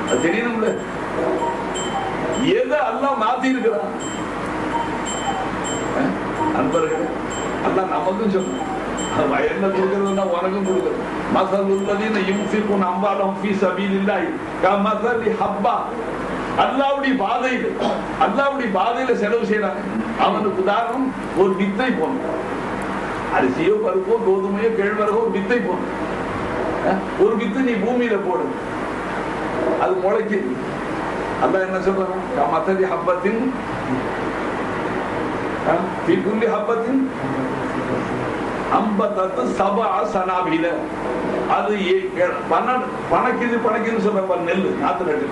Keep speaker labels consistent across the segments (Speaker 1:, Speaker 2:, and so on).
Speaker 1: அது தெரியணும்ல. எதை அல்லாஹ் மாத்தி இருக்கிறான் நண்பர்களே? அல்லாஹ் நமக்கும் சொல்றேன், என்ன கொடுக்கறதுன்னா உனக்கும் கொடுக்கறது. மஸலுல்லதீன யுன்ஃபிகூன அம்வாலஹும் ஃபீ ஸபீலில்லாஹி கமஸலி ஹப்பா. அல்லாஹ்வுடைய பாதையில செலவு செய்யறாங்க. அவனுக்கு உதாரணம் ஒரு வித்தை போன்ற, அரிசியோ பருப்போ கோதுமையோ கேழ்வரகோ ஒரு வித்தை போன்ற. ஒரு வித்து நீ பூமியில போடு, அது முளைக்குது. அல்லாஹ் என்ன சொல்றான்? கமஸலி ஹப்பத்தின் ஃபீ குல்லி ஹப்பத்தின் அம்பதத்து சபஅ சனாபில. அது பணக்குன்னு சொல்ற நெல்லு நாத்து நட்டு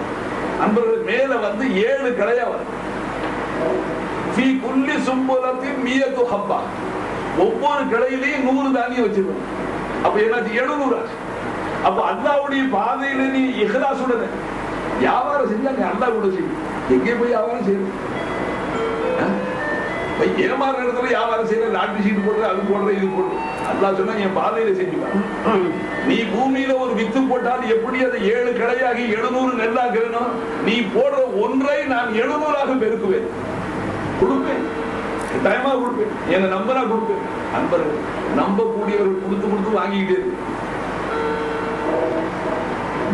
Speaker 1: நண்பர்கள் மேல வந்து 7 களையா வரும். ஃபீ குல்லி சும்புலத்தின் மியத்து ஹப்பா. ஒவ்வொரு கிளையிலையும் 100 தானியம் வச்சிருக்கோம். அப்ப என்னாச்சு? 700 ஆச்சு. அப்ப அல்லாஹ்வுடைய பாதையில நீ இஹ்லாஸுடன் வியாபாரம் செஞ்சா நீ அல்லாஹ் கூட செய்யும். எங்கே போய் வியாபாரம் செய்யணும்? ஏமாற இடத்துல வியாபாரம் செய்யற, லாட்டரி சீட்டு போடுற, அது போடுற, இது போடுற. அல்லாஹ் சொன்னா என் பாதையில செஞ்சுக்கலாம். நீ பூமியில ஒரு வித்து போட்டால் எப்படி அதை 7 களையாகி 700 நெல்லாக்கணும்? நீ போடுற ஒன்றை நான் 700ஆக பெருக்குவேன், கொடுப்பேன், டைமா கொடுப்பேன். என்ன நம்பனா கொடுப்பேன். நண்பர்கள் நம்பக்கூடியவர்கள் கொடுத்து வாங்கிக்கிட்டே இருக்கு.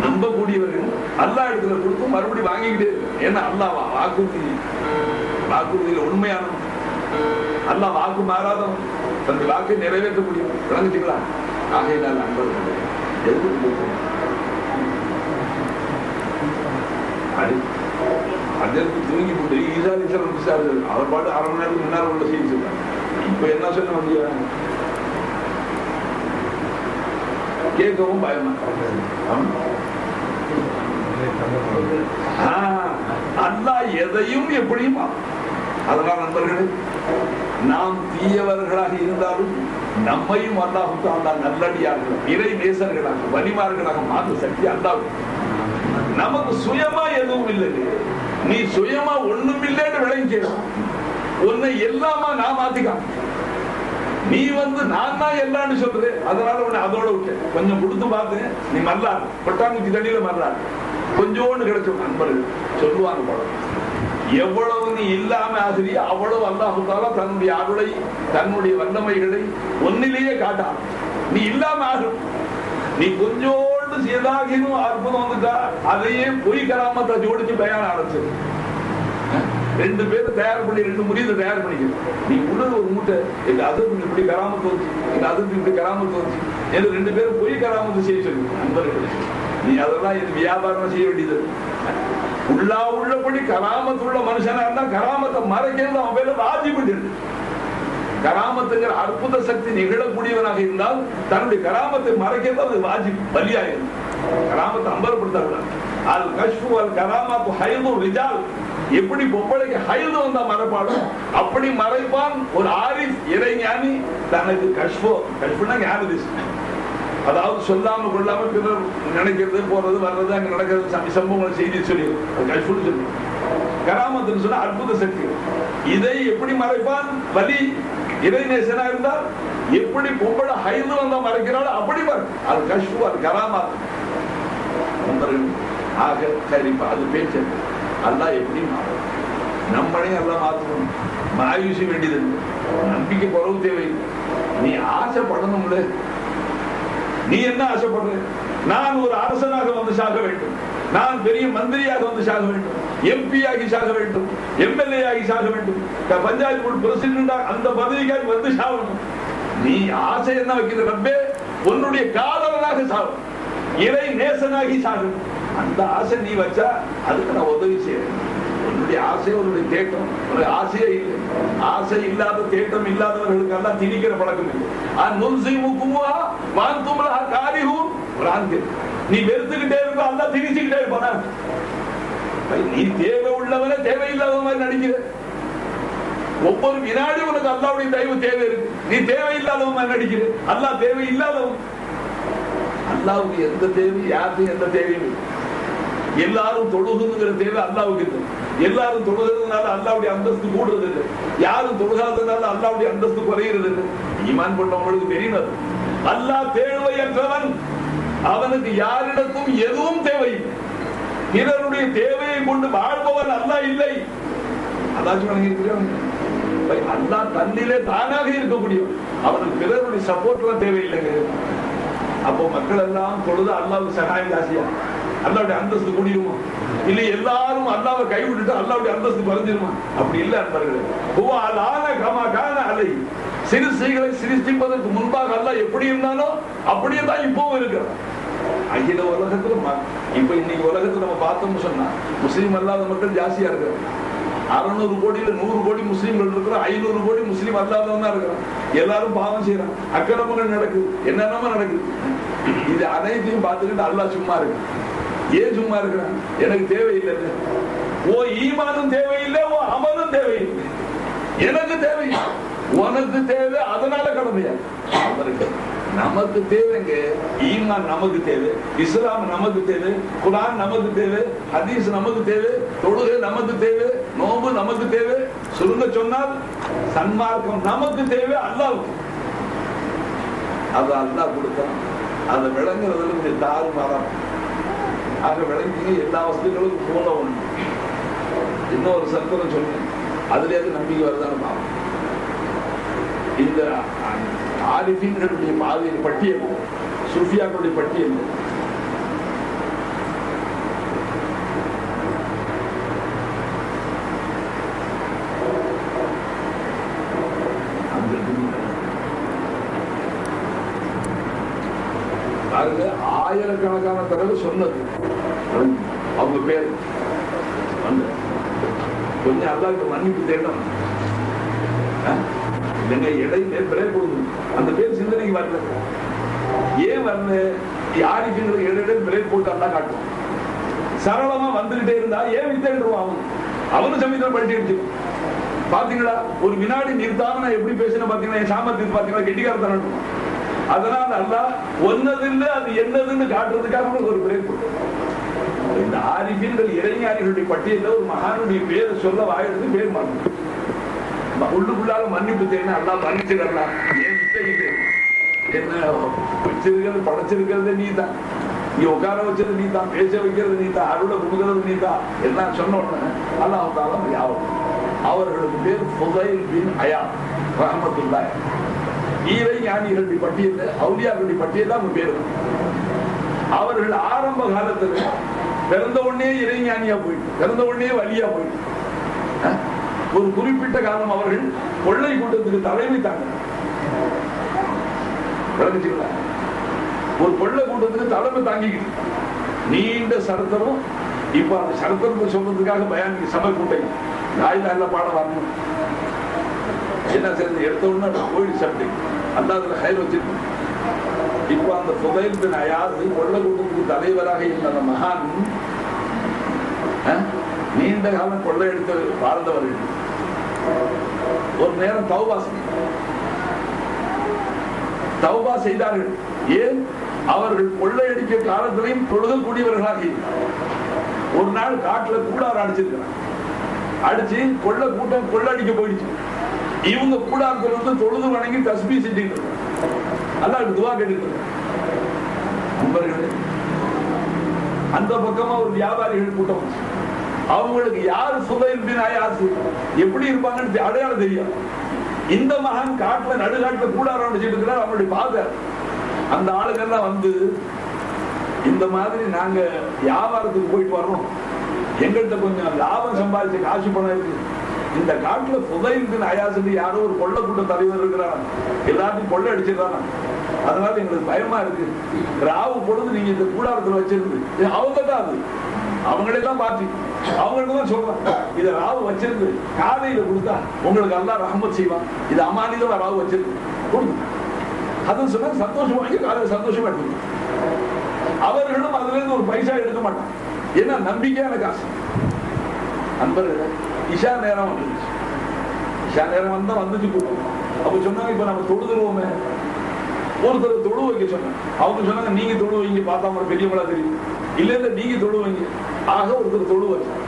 Speaker 1: நம்பக்கூடியவர்கள் அல்லாஹ் இடத்துல கொடுத்து மறுபடியும் வாங்கிக்கிட்டே இருக்கு. ஏன்னா அல்லாஹ் வாக்குறுதியில உண்மையானவன், அல்லாஹ் வாக்கு மாறாதவன், தன்னுடைய வாக்கை நிறைவேற்ற முடியும். விளங்குச்சுங்களா? ஆகையினால் நண்பர்கள் அதற்கு தூங்கி போட்டு அவர் பாட்டு 1/2 மணி நேரத்துக்கு முன்னாடி உள்ள செய்தி சொல்றாங்க. இப்ப என்ன சொல்ல முடியும்? கேட்கவும் பயமா. அல்லாஹ் எதையும் எப்படியும். அதனால் நண்பர்களே, நாம் தீயவர்களாக இருந்தாலும் நம்மையும் அல்லாஹ் நல்லடியார்கள், இறை நேசர்களாக, வலிமார்களாக மாற்ற சக்தி அல்லாஹ். நமக்கு சுயமா எதுவும் இல்லை. நீ சுயமா ஒண்ணும் இல்லைன்னு விளங்கி உன்னை எல்லாமா நான் மாத்திக்காம நீ வந்து நான் தான் எல்லான்னு சொல்றது. அதனால உன்னை அதோட விட்டு கொஞ்சம் கொடுத்து பார்த்தேன். நீ மல்லாரு கொட்டாங்குச்சி தண்ணியில மல்லாரு கொஞ்சோண்டு கிடைச்சோம். நண்பர்கள் சொல்லுவாங்க போல, எவ்வளவு நீ இல்லாம ஆசிரிய அவ்வளவு அல்லாஹ் தஆலா தன்னுடைய அருளை, தன்னுடைய வல்லமைகளை ஒன்னிலேயே காட்டான். நீ இல்லாம ஆகும். நீ கொஞ்சோண்டு சேதாகினும் அற்புதம் வந்துட்டா அதையே பொய் கராமத்தை ஜோடிச்சு பயான ஆரம்பிச்சு 2 பேரும் தயார் பண்ணி 2 முறியதை தயார் பண்ணிக்கணும். நீ உள்ள ஒரு மூட்டை எங்க அதுக்கு இப்படி கராமத்து வந்துச்சு, எங்க அதுக்கு இப்படி கராமத்து வந்துச்சு என்று 2 பேரும் பொய் கராமத்து செய்ய சொல்லி. நண்பர்கள், நீ அதெல்லாம் இது வியாபாரம் செய்ய வேண்டியது. உள்ளபடி கராமத்துள்ள மனுஷனா இருந்தா கராமத்தை மறைக்கிறது அவன் பேர வாஜிபு. கராமத்துங்கிற அற்புத சக்தி நிகழக்கூடியவனாக இருந்தால் தன்னுடைய கராமத்தை மறைக்கிறது அது வாஜிப், பலியாயிரும். கராமத்தை அம்பலப்படுத்த அல் கஷ்ஃபு அல் கராமத்து ஹைது ரிஜால். எப்படி பொம்பளைக்கு ஹைது வந்தா மறைப்பாடும் அப்படி மறைப்பான் ஒரு ஆரிஃப் இறைஞானி தனக்கு கஷ்ஃபுனா ஞானதிஷ். அதாவது சொல்லாம கொள்ளாம பிறர் நினைக்கிறது, போறது, வர்றது, அங்க நடக்கிறது சம்பவங்கள் செய்தி சொல்லி கஷ்ஃபுன்னு சொல்லி. கராமத்துன்னு சொன்னா அற்புத சக்தி. இதை எப்படி மறைப்பான்? வலி இறைநேசனா இருந்தால் எப்படி பொம்பளை ஹைது வந்தா மறைக்கிறாள் அப்படி அது கஷ்ஃபு, அது கராமத். ஆக சரிப்பா, அது பேச்சு. அல்லாஹ் எப்படி மாறும்? நம்மளையும் எல்லாம் மாற்றணும். மாயுசி வேண்டியது, நம்பிக்கை குறவு தேவை. நீ ஆசைப்படணும்ல. நீ என்ன ஆசைப்படுற? நான் ஒரு அரசனாக வந்து சாக வேண்டும், நான் பெரிய மந்திரியாக வந்து சாக வேண்டும், எம்பி ஆகி சாக வேண்டும், எம்எல்ஏ ஆகி சாக வேண்டும், பஞ்சாயத்து போர்டு பிரசிடென்ட் அந்த பதவிக்காக வந்து சாகணும். நீ ஆசை என்ன வைக்கிற? ரப்பே உன்னுடைய காதலனாக சாகும், இறை நேசனாகி சாகும். அந்த ஆசை நீ வச்சா அதுக்கு நான் உதவி செய்யறேன். உன்னுடைய ஆசை, உன்னுடைய தேட்டம், உன்னுடைய ஆசையே இல்லை. ஆசை இல்லாத, தேட்டம் இல்லாதவர்களுக்கு எல்லாம் திணிக்கிற பழக்கம் இல்லை. நீ வெறுத்துக்கிட்டே இருப்ப, அல்ல திணிச்சுக்கிட்டே இருப்பான. நீ தேவை உள்ளவன தேவையில்லாத மாதிரி நடிக்கிற. ஒவ்வொரு வினாடி உனக்கு அல்லாவுடைய தயவு தேவை இருக்கு. நீ தேவையில்லாதவன் மாதிரி நடிக்கிற. அல்லாஹ் தேவை இல்லாதவன். அல்லாவுக்கு எந்த தேவை, யாருக்கும் எந்த தேவையும் இல்லை. எல்லாரும் தொழுகுங்கிற தேவை அல்லாவுக்கு இல்லை. எல்லாரும் தொழுகிறதுனால அல்லாவுடைய அந்தஸ்து கூடுறது இல்லை. யாரும் தொழுகாததுனால அல்லாவுடைய அந்தஸ்து குறைகிறது இல்லை. ஈமான் பண்ணவங்களுக்கு தெரியும். அல்லாஹ் தேவையற்றவன், அவனுக்கு யாரிடத்தும் எதுவும் தேவையில்லை. பிறருடைய தேவையை கொண்டு வாழ்பவன் அல்லாஹ் இல்லை. அதாச்சும் அல்லாஹ் தன்னிலே தானாக இருக்கக்கூடியவன். அவனுக்கு பிறருடைய சப்போர்ட் எல்லாம் தேவையில்லைங்க. அப்போ மக்கள் எல்லாம் தொழுது அல்லாஹ்வுக்கு சகாயம் காசியா அல்லாஹ்வுடைய அந்தஸ்து கூடிருமா? இல்ல எல்லாரும் அல்லாஹ்வை கைவிட்டுட்டு அல்லாஹ்வுடைய அந்தஸ்து குறைஞ்சிருமா? அப்படி இல்ல அன்பர்களே. ஹுவ அலான கமா கான அலை. சிறுசைகளை சிருஷ்டிப்பதற்கு முன்பாக அல்லாஹ் எப்படி இருந்தானோ அப்படியே தான் இப்பவும் இருக்கிறான். அகில உலகத்துல இப்ப இன்னைக்கு உலகத்துல நம்ம பார்த்தோம்னு சொன்னா முஸ்லீம் அல்லாத மக்கள் ஜாஸ்தியா இருக்கிறாங்க. 600 கோடியில 100 கோடி முஸ்லீம்கள் இருக்கிறோம், 500 கோடி முஸ்லீம் அல்லாதவன் தான் இருக்கிறான். எல்லாரும் பாவம் செய்யறான், அக்கிரமங்கள் நடக்குது, என்னென்னமா நடக்குது. இது அனைத்தையும் பார்த்துக்கிட்டு அல்லாஹ் சும்மா இருக்கு. ஏன் சும்மா இருக்கிறான்? எனக்கு தேவையில்லை. ஓ ஈமானும் தேவையில்லை, ஓ அமலும் தேவையில்லை. எனக்கு தேவை, உனக்கு தேவை, அதனால கடமையா அவருக்கு. நமக்கு தேவைங்க ஈமான், நமக்கு தேவை இஸ்லாம், நமக்கு தேவை குர்ஆன், நமக்கு தேவை ஹதீஸ், நமக்கு தேவை தொழுகை, நமக்கு தேவை நோன்பு, நமக்கு தேவை. சுருங்க சொன்னால் சன்மார்க்கம் நமக்கு தேவை, அல்லாஹ்வுக்கு. அது அல்லாஹ் கொடுத்தான். அதை விளங்குறதுல கொஞ்சம் தாறுமாறாம். ஆக விளங்கி எல்லா வசதிகளுக்கும் போன ஒண்ணு. இன்னொரு சர்க்கரம் சொன்னேன், அதுலேயாவது நம்பிக்கை வருதான்னு பார்ப்போம். இந்த ஆரிஃபீன்களுடைய பாதையின் பட்டியல், சூஃபியாக்களுடைய பட்டியல் பாருங்க. ஆயிரக்கணக்கான தடவை சொன்னது அவங்க பேர் வந்து கொஞ்சம் அல்லாஹ்வுக்கு மன்னிப்பு தேடணும். இடையில பிரேக் கொடுக்கணும். அந்த பேர் சிந்தனைக்கு வரல. ஏன் வரல? ஆரிஃபீன்களுக்கு இடையில பிரேக் போட்டு அல்லாஹ் காட்டுவான். சரளமா வந்துகிட்டே இருந்தா ஏன் வித்தேடுவான்? அவனு சமயத்தில் படிச்சு பாத்தீங்களா? ஒரு வினாடி நிறுத்தாம நான் எப்படி பேசின பாத்தீங்களா? என் சாமர்த்தியத்தை பாத்தீங்களா? கெட்டிக்காரத்தான். அதனால அல்லாஹ் ஒன்னது இல்லை அது என்னதுன்னு காட்டுறதுக்காக ஒரு பிரேக் போட்டு. இந்த ஆரிஃபீன்கள் இறைஞானிகளுடைய பட்டியலில் ஒரு மகானுடைய பேரை சொல்ல வாயிடுது பேர் மாறும். உள்ளுக்குள்ளால மன்னிப்பு தேவை, அல்லா மன்னிச்சிடலாம். ஏன் இது என்ன வச்சிருக்கிறது, படைச்சிருக்கிறது நீ தான், நீ உட்கார வச்சது நீ தான், பேச வைக்கிறது நீ தான், அருளை கொடுக்கிறது நீ தான். எல்லாம் சொன்ன உடனே அல்லாஹ் தஆலா யாவும் அவர்களுக்கு பேர் ஃபுதைல் பின் அயாத் ரஹ்மத்துல்லாஹ். ஈரை ஞானிகளுடைய பட்டியல், அவுலியாக்களுடைய பட்டியல் அவங்க பேரு. அவர்கள் ஆரம்ப காலத்துல பிறந்த உடனே இறைஞானியா போயிட்டு, பிறந்த உடனே வலியா போயிட்டு, ஒரு குறிப்பிட்ட காலம் அவர்கள் கொள்ளை கூட்டத்துக்கு தலைமை தாங்க. ஒரு கொள்ளை கூட்டத்துக்கு தலைமை தாங்கிக்கிட்டு நீண்ட சரத்தரும். இப்ப அந்த சரத்தரத்தை சொல்றதுக்காக பயானிக்கு சபை கூட்டம் நாயில பாட வரணும். என்ன சேர்ந்து எடுத்த உடனே கோயில் சட்டை அல்லாதுல ஹயர் வச்சிருக்கோம். இப்ப அந்த ஃபுதைல் பின் அயாத் கொள்ளை கூட்டத்துக்கு தலைவராக இருந்த அந்த மகான் நீண்ட காலம் கொள்ளை எடுத்து வாழ்ந்தவர்கள் ஒரு நேரம் தௌபா செய்தார்கள். ஏன்? அவர்கள் கொள்ளையடிக்க காலத்திலையும் தொழுகக்கூடியவர்களாக இருந்தார். ஒரு நாள் காட்டுல கூடார அடிச்சிருக்கிறாங்க. அடிச்சு கொள்ளை கூட்டம் கொள்ளடிக்க போயிடுச்சு. இவங்க கூடாரத்தில் வந்து தொழுது வணங்கி தஸ்பீ செஞ்சுட்டு அல்லாஹ்வுக்கு துஆ கேட்டுட்டு அந்த பக்கமா ஒரு வியாபாரிகள் கூட்டம். அவங்களுக்கு யாரு ஃபுதைல் பின் அயாத் எப்படி இருப்பாங்கன்னு அடையாளம் தெரியும். இந்த மகான் காட்டுல நடுகாட்டுல கூடாரம் அடிச்சுட்டு இருக்கிறார். அவங்களுடைய பாதை அந்த ஆளுங்கெல்லாம் வந்து இந்த மாதிரி நாங்க வியாபாரத்துக்கு போயிட்டு வர்றோம், எங்கள்கிட்ட கொஞ்சம் லாபம் சம்பாதிச்ச காசு பணம் இருக்கு. இந்த காட்டுல ஃபுதைல் பின் அயாத் யாரோ ஒரு கொள்ளை கூட்ட தலைவர் இருக்கிறார், எல்லாத்தையும் கொள்ளை அடிச்சிடறாங்க. அதனால எங்களுக்கு பயமா இருக்கு. ராவு பொழுது நீங்க இந்த கூடாரத்துல வச்சிருந்து அவங்க தான் அது அவங்களெல்லாம் பார்த்து அவங்களுக்கு தான் சொல்றாங்க. இதை ராவு வச்சிருந்து காலையில கொடுத்தா உங்களுக்கு அல்லாஹ் ரஹ்மத் செய்வான். இது அமானிதமா ராவு வச்சிருந்து கொடுங்க. அதுன்னு சொன்னா சந்தோஷமாகி காலையில் சந்தோஷமா எடுத்துங்க. அவர்களும் அதுல இருந்து ஒரு பைசா எடுக்க மாட்டாங்க. ஏன்னா நம்பிக்கையான காசு. அன்பர்கள் இஷா நேரம் வந்துச்சு. இஷா நேரம் வந்தா வந்துச்சு கூட்டம். அப்ப சொன்னாங்க இப்ப நம்ம தொழுதுருவோமே. ஒருத்தர் தொழு வைக்க சொன்னாங்க. அவங்க சொன்னாங்க நீங்க தொழு வைங்க, பார்த்தா அவங்க பெரியவங்களா தெரியும். இல்ல இல்ல நீங்க தொழு வைங்க. ஆக ஒருத்தர் தொழு வச்சாங்க.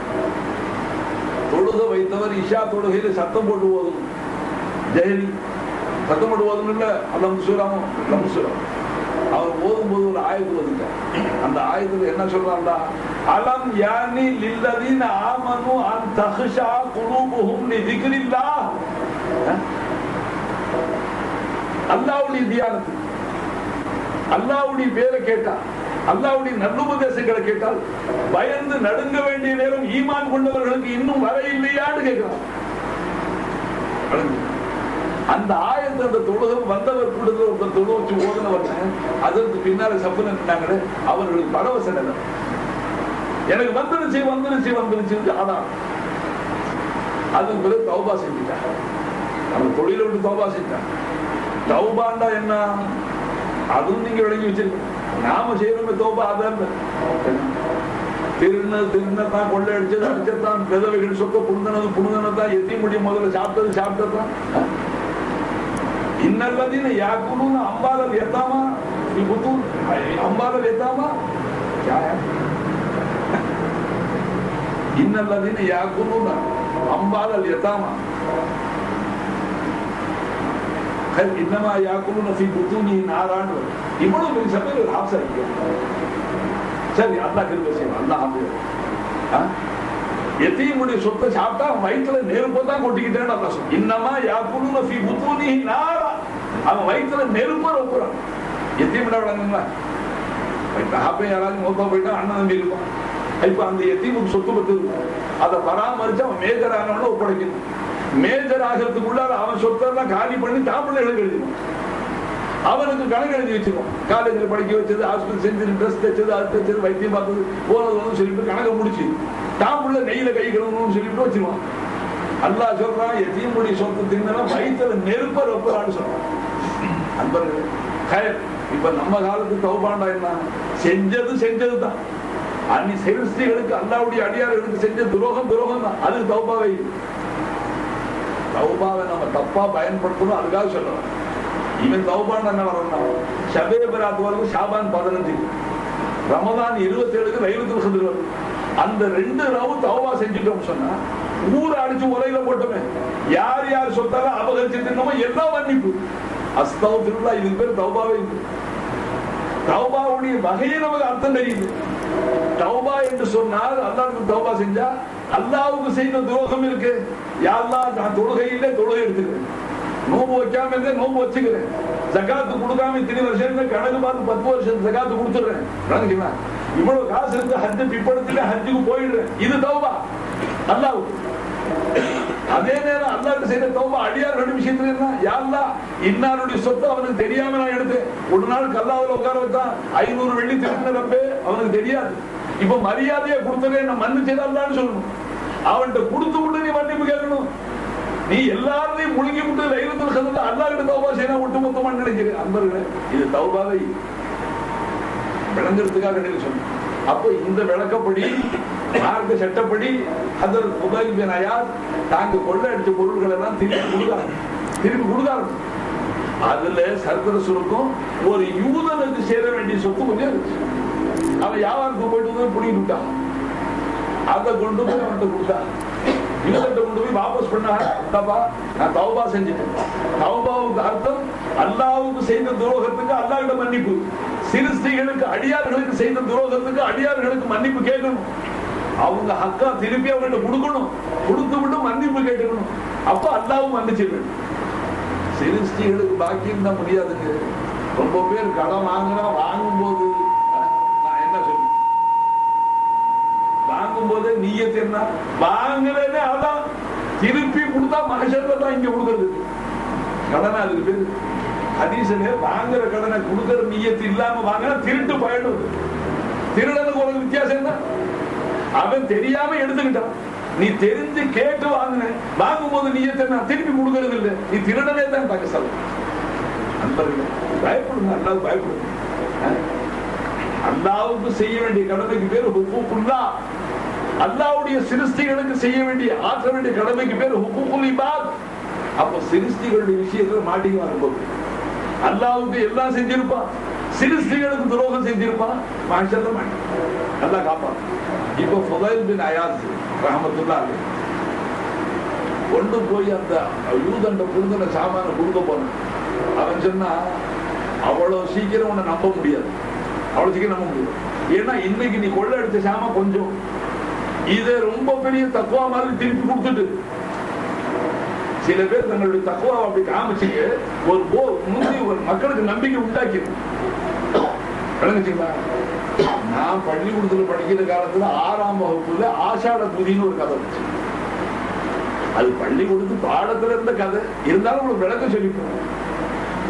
Speaker 1: தொழுக வைத்தவர் இஷா தொழுகையில சத்தம் போட்டு போதும். ஜெயலி சத்தம் போட்டு போதும் இல்ல அல்லம் சூராமோ அல்லம் சூரம். அவர் ஓதும்போது ஒரு ஆயத்து வந்துட்டார். அந்த ஆயத்துல என்ன சொல்றாங்களா, அலம் யானி லில்லதீன ஆமனு அன் தஹ்ஷா குலூபுஹும் லிதிக்ரில்லாஹ். அல்லாஹ்வுடைய தியானத்து, அல்லாஹ்வுடைய பேரை கேட்டா, அல்லாஹ்வுடைய நல்லுபதேசங்களை கேட்டால் பயந்து நடுங்க வேண்டிய நேரம் ஈமான் கொண்டவர்களுக்கு இன்னும் வர இல்லையான்னு கேட்கிறான். அந்த ஆயத்தை அந்த தொழுகம் வந்தவர் கூடுதல் ஒரு தொழு வச்சு ஓதுனவர் அதற்கு பின்னால சப்புல நின்றாங்களே அவர்களுக்கு பரவசம் இல்லை. எனக்கு வந்துருச்சு வந்துருச்சு வந்துருச்சு. அதான் அதுக்கு பிறகு தௌபா செஞ்சுட்டாங்க. அந்த தொழிலை விட்டு தௌபா செஞ்சாங்க. தௌபாண்டா என்ன, அதுவும் நீங்க விளங்கி வச்சிருக்கீங்க. நாம செய்யறோமே தௌபா அதான் திருநதான் கொள்ளை அடிச்சது அடிச்சதான், விதவைகள் சொத்த புடுங்கினது புடுங்கினதான், எத்தி முடியும் முதல்ல சாப்பிட்டது சாப்பிட்டதான். இன்னல்லதீன யாக்குலூன அம்வாலல் யதாமா அம்வாலல் யதாமா இன்னல்லதீன யாக்குலூன அம்வாலல் யதாமா இன்னமா யாக்குலூன ஃபீ புத்தூனிஹிம் நாரான். இவ்வளவு பெரிய சபையில் ஒரு ஆப்ஷன் இருக்கு. சரி, அல்லாஹ் கிருபை செய்வான். அல்லாஹ் எத்தீமுடைய சொத்தை சாப்பிட்டா வயிற்றுல நெருப்பு தான் கொட்டிக்கிட்டேன்னு அல்லாஹ் சொல்றான். இன்னமா யாக்குலூன ஃபீ புத்தூனிஹிம் நாரா. அவன் வயிற்றுல நெருப்ப ரொப்புறான். எத்தீமுடா விளங்குங்களா, அப்ப யாராவது மொத்தம் போயிட்டா அண்ணன் தம்பி இருப்பான். இப்ப அந்த எத்தீமுக்கு சொத்து பத்து இருக்கும். அதை பராமரிச்சு அவன் மேஜர் ஆனவன ஒப்படைக்கணும். மேஜர் ஆகிறதுக்குள்ளார அவன் சொத்தெல்லாம் காலி பண்ணி தாம்பிள்ளைகளுக்கு எழுதிடும். அவனுக்கு கணக்கு எழுதி வச்சிருவோம். காலேஜில் படிக்க வச்சது, ஹாஸ்பிட்டல் செஞ்சது, ட்ரெஸ் தைச்சது, அது தைச்சது, வைத்தியம் பார்த்தது, போனது வந்து சொல்லிட்டு கணக்கை முடிச்சு தாம்பிள்ள நெய்யில கை கழுவணும்னு சொல்லிட்டு வச்சிருவான். அல்லாஹ் சொல்றான், எத்தீமுடைய சொத்து தின்னா வயிற்றுல நெருப்ப ரொப்பரான்னு சொல்றான். அன்பர்களே, இப்ப நம்ம காலத்து தௌபாண்டா என்ன, செஞ்சதுதான். அன்னி சிருஷ்டிகளுக்கு அல்லாஹ்வுடைய அடியார்களுக்கு செஞ்ச துரோகம் தான். அது தௌபாவை நம்ம தப்பா பயன்படுத்தணும். அதுக்காக சொல்லலாம். இவன் தௌபாண்டா என்ன வரணும், ஷபே பராத் வரைக்கும் ஷாபான் 15, ரமதான் 27க்கு லைலத்துல் கத்ர் வரும். அந்த 2 ரவு தௌபா செஞ்சுட்டோம் சொன்னா ஊரை அடிச்சு உரையில போட்டோமே, யார் யார் சொத்தாலும் அபகரிச்சிருந்தோமோ எல்லாம் மன்னிப்பு. அஸ்தக்ஃபிருல்லாஹ், இதுக்கு பேர் தௌபாவே. தௌபாவுடைய வகையை நமக்கு அர்த்தம் தெரியுது. தௌபா என்று சொன்னால் அல்லாஹ்வுக்கு தௌபா செஞ்சா அல்லாஹ்வுக்கு செய்த துரோகம் இருக்கு. யா அல்லாஹ், நான் தொழுகையிலே தொழுகை எடுத்துக்கிறேன், நோம்பு வைக்காம இருந்தே நோம்பு வச்சுக்கிறேன், ஜகாத்து கொடுக்காம இத்தனை வருஷம் கணக்கு பார்த்து 10 வருஷம் ஜகாத்து கொடுத்துடுறேன். இவ்வளவு காசு இருக்கு, ஹஜ்ஜை பிற்படுத்தில ஹஜ்ஜுக்கு போயிடுறேன். இது தௌபா அல்லாஹ்வுக்கு. அதே நேரம் அல்லாஹ்வுக்கு செய்த தௌபா அடியார்களுடைய விஷயத்துல என்ன, யா அல்லாஹ், இன்னாருடைய சொத்து அவனுக்கு தெரியாம நான் எடுத்தேன். ஒரு நாள் கல்லாவுல உட்கார வச்சான், 500 வெள்ளி திருப்பினப்பே அவனுக்கு தெரியாது. இப்ப மரியாதையை கொடுத்ததே நான் மன்னிச்சதான்னு சொல்லணும். அவன்கிட்ட கொடுத்து விட்டு நீ மன்னிப்பு கேட்கணும். நீ எல்லாரையும் முழுங்கி விட்டு லைலத்துல் கத்ர்ல அல்லாஹ் கிட்ட தௌபா செய்யணும் ஒட்டுமொத்தமா நினைக்கிறேன். அன்பர்களே, இது தௌபாவை விளங்குறதுக்காக நீங்க சொன்ன. அப்போ இந்த விளக்கப்படி மார்க்க சட்டப்படி ஹஜ்ரத் ஃபுதைல் பின் அயாத் தாங்க கொள்ளை அடிச்ச பொருள்கள் எல்லாம் திருப்பி கொடுத்தாங்க. அதுல சர்க்கரை சுருக்கும் ஒரு யூதனுக்கு சேர வேண்டிய சொத்து கொஞ்சம் இருந்துச்சு. அவன் வியாபாரத்துக்கு போயிட்டு புடிங்கிட்டு விட்டான். அதை கொண்டு போய் அவன்கிட்ட கொடுத்தான். யூதன்கிட்ட கொண்டு போய் வாபஸ் பண்ணா, நான் தௌபா செஞ்சுட்டேன். தௌபாவுக்கு அர்த்தம் அல்லாஹ்வுக்கு செய்த துரோகத்துக்கு அல்லாஹ்விட மன்னிப்பு, சிருஷ்டிகளுக்கு அடியார்களுக்கு செய்த துரோகத்துக்கு அடியார்களுக்கு மன்னிப்பு கேட்கணும். அவங்க ஹக்கா திருப்பி அவங்கள்ட்ட கொடுக்கணும், கொடுத்து விட்டு மன்னிப்பு கேட்கணும். அப்ப அல்லாஹ்வும் மன்னிச்சிருவேன். சிருஷ்டிகளுக்கு பாக்கி இருந்தா முடியாதுங்க. ரொம்ப பேர் கடன் வாங்கினா வாங்கும் போது நான் என்ன சொல்றேன், வாங்கும் போதே நீயத்து என்ன, வாங்குறதே அதான் திருப்பி கொடுத்தா மகஷர்ல தான் இங்க கொடுக்கறது கடனா. அதுக்கு பேரு ஹதீஸ்ல வாங்குற கடனை கொடுக்கற நீயத்து இல்லாம வாங்கினா திருட்டு போயிடும். திருடனுக்கு ஒரு வித்தியாசம் என்ன, அவன் தெரியாம எடுத்துக்கிட்டான், நீ தெரிஞ்சு கேட்டு வாங்கின, வாங்கும் போது நீயத்தை நான் திருப்பி கொடுக்கறது இல்லை, நீ திருடனே தான் தாங்க சொல்ல. நண்பர்களே, பயப்படுங்க, அல்லாஹ் பயப்படுங்க. அல்லாஹ்வுக்கு செய்ய வேண்டிய கடமைக்கு பேர் ஹுக்கூக்குல்லாஹ். அல்லாஹ்வுடைய சிருஷ்டிகளுக்கு செய்ய வேண்டிய ஆற்ற வேண்டிய கடமைக்கு பேர் ஹுக்கூக்குல் இபாத். அப்ப சிருஷ்டிகளுடைய விஷயத்துல மாட்டிக்குவாங்க. போது அல்லாஹ்வுக்கு எல்லாம் செஞ்சிருப்பான், சிருஷ்டிகளுக்கு துரோகம் செஞ்சிருப்பான், மாஷல்ல மாட்டி அல்லாஹ் காப்பான். இப்ப ஃபுதைல் பின் அயாத் ரஹ்மத்துல்லாஹி அலைஹி கொண்டு போய் அந்த யூதன்ட புரிந்துன சாமான கொடுக்க போன. அவன் சொன்னா, அவ்வளவு சீக்கிரம் உன்னை நம்ப முடியாது, அவ்வளவு சீக்கிரம் நம்ப முடியாது. ஏன்னா இன்னைக்கு நீ கொள்ள எடுத்த சாம கொஞ்சம் இதை ரொம்ப பெரிய தக்குவா மாதிரி திருப்பி கொடுத்துட்டு சில பேர் தங்களுடைய தக்குவா அப்படி காமிச்சுங்க ஒரு மக்களுக்கு நம்பிக்கை உண்டாக்கிடும். விளங்குச்சுங்களா? நான் பள்ளிக்கூடத்துல படிக்கிற காலத்துல 6ஆம் வகுப்புல ஆஷாட துதின்னு ஒரு கதை இருந்துச்சு. அது பள்ளிக்கூடத்து பாடத்துல இருந்த கதை இருந்தாலும் உங்களுக்கு விளக்கம் சொல்லிப்போம்.